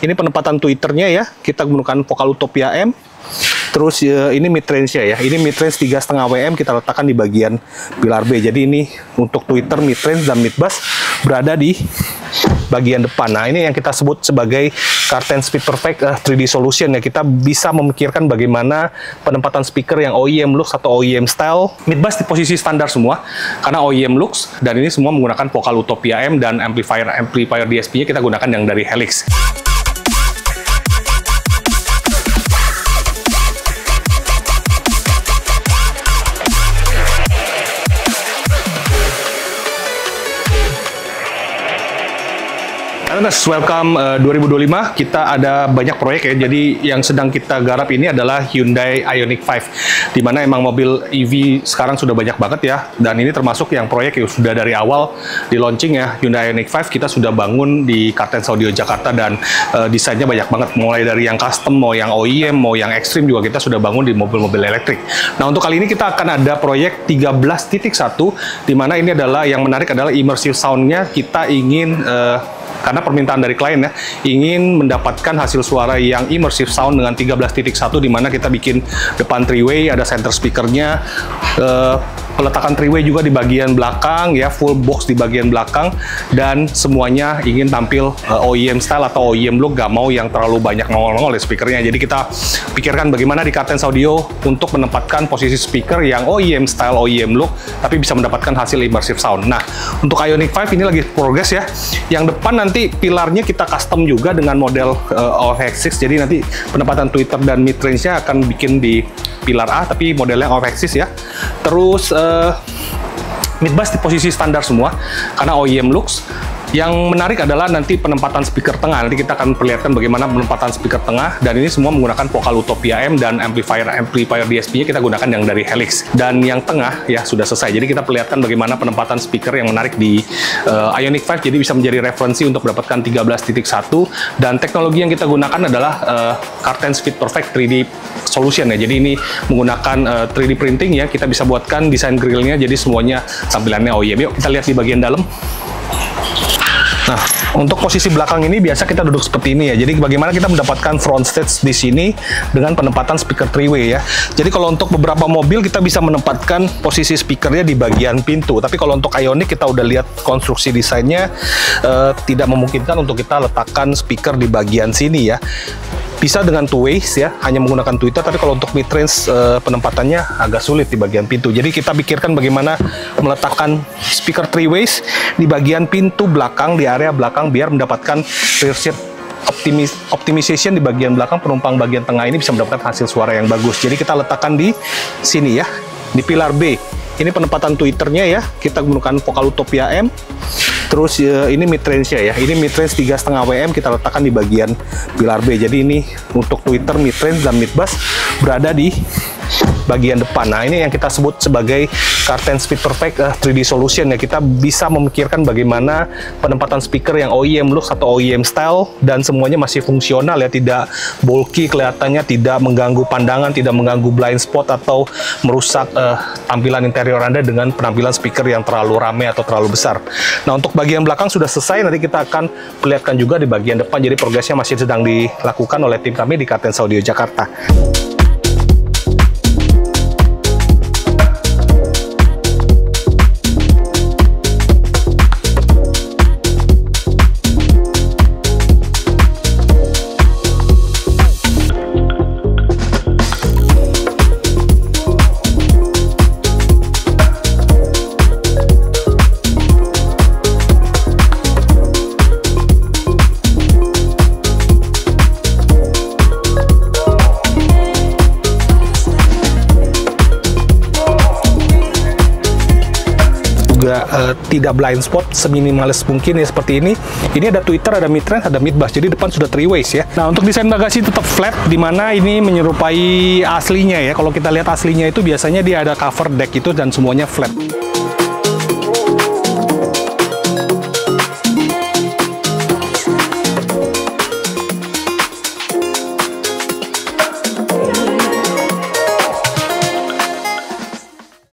Ini penempatan tweeternya ya, kita menggunakan Vocal Utopia M. Terus ini mid-range-nya ya, ini mid-range 3,5 WM kita letakkan di bagian pilar B. Jadi ini untuk tweeter, mid-range, dan mid-bass berada di bagian depan. Nah, ini yang kita sebut sebagai Carten Speed Perfect 3D Solution ya. Kita bisa memikirkan bagaimana penempatan speaker yang OEM looks atau OEM style. Mid-bass di posisi standar semua, karena OEM looks, dan ini semua menggunakan Vocal Utopia M, dan amplifier DSP-nya kita gunakan yang dari Helix. Welcome 2025, kita ada banyak proyek ya. Jadi yang sedang kita garap ini adalah Hyundai Ioniq 5, dimana emang mobil EV sekarang sudah banyak banget ya. Dan ini termasuk yang proyek yang sudah dari awal di launching ya. Hyundai Ioniq 5 kita sudah bangun di Carten Audio Jakarta, dan desainnya banyak banget. Mulai dari yang custom, mau yang OEM, mau yang ekstrim juga kita sudah bangun di mobil-mobil elektrik. Nah, untuk kali ini kita akan ada proyek 13.1, dimana ini adalah yang menarik adalah immersive sound-nya. Kita ingin karena permintaan dari klien ya, ingin mendapatkan hasil suara yang immersive sound dengan 13.1, di mana kita bikin depan three-way, ada center speakernya, peletakan three-way juga di bagian belakang ya, full box di bagian belakang, dan semuanya ingin tampil OEM style atau OEM look, gak mau yang terlalu banyak nongol-nongol ya speakernya. Jadi kita pikirkan bagaimana di Carten Audio untuk menempatkan posisi speaker yang OEM style, OEM look, tapi bisa mendapatkan hasil immersive sound. Nah, untuk Ioniq 5 ini lagi progress ya. Yang depan nanti pilarnya kita custom juga dengan model all-axis, jadi nanti penempatan tweeter dan mid-range-nya akan bikin di pilar A, tapi modelnya all-axis ya. Terus mid-bass di posisi standar semua, karena OEM looks. Yang menarik adalah nanti penempatan speaker tengah. Nanti kita akan perlihatkan bagaimana penempatan speaker tengah, dan ini semua menggunakan Vocal Utopia M, dan amplifier DSP-nya kita gunakan yang dari Helix. Dan yang tengah ya sudah selesai. Jadi kita perlihatkan bagaimana penempatan speaker yang menarik di Ioniq 5, jadi bisa menjadi referensi untuk mendapatkan 13.1, dan teknologi yang kita gunakan adalah Carten Speed Perfect 3D Solution ya. Jadi ini menggunakan 3D printing ya, kita bisa buatkan desain grillnya, jadi semuanya tampilannya OEM. Yuk kita lihat di bagian dalam. Nah, untuk posisi belakang ini biasa kita duduk seperti ini ya. Jadi bagaimana kita mendapatkan front stage di sini dengan penempatan speaker three-way ya. Jadi kalau untuk beberapa mobil kita bisa menempatkan posisi speakernya di bagian pintu. Tapi kalau untuk Ioniq kita udah lihat konstruksi desainnya tidak memungkinkan untuk kita letakkan speaker di bagian sini ya. Bisa dengan two ways ya, hanya menggunakan tweeter, tapi kalau untuk mid-range penempatannya agak sulit di bagian pintu. Jadi kita pikirkan bagaimana meletakkan speaker three ways di bagian pintu belakang, di area belakang, biar mendapatkan rear seat optimization di bagian belakang. Penumpang bagian tengah ini bisa mendapatkan hasil suara yang bagus. Jadi kita letakkan di sini ya, di pilar B. Ini penempatan tweeternya ya, kita menggunakan Vocal Utopia M. Terus ini mid-range-nya ya, ini mid-range 3,5 WM kita letakkan di bagian pilar B. Jadi ini untuk tweeter, mid-range, dan mid-bass berada di bagian depan. Nah, ini yang kita sebut sebagai Carten Speed Perfect 3D Solution ya. Kita bisa memikirkan bagaimana penempatan speaker yang OEM looks atau OEM style, dan semuanya masih fungsional ya, tidak bulky kelihatannya, tidak mengganggu pandangan, tidak mengganggu blind spot atau merusak tampilan interior Anda dengan penampilan speaker yang terlalu ramai atau terlalu besar. Nah, untuk bagian belakang sudah selesai, nanti kita akan perlihatkan juga di bagian depan. Jadi progresnya masih sedang dilakukan oleh tim kami di Carten Audio Jakarta. Tidak blind spot, seminimalis mungkin ya, seperti ini. Ini ada tweeter, ada mid-range, ada mid-bass. Jadi depan sudah three ways ya. Nah, untuk desain bagasi tetap flat, dimana ini menyerupai aslinya ya. Kalau kita lihat aslinya itu biasanya dia ada cover deck itu, dan semuanya flat.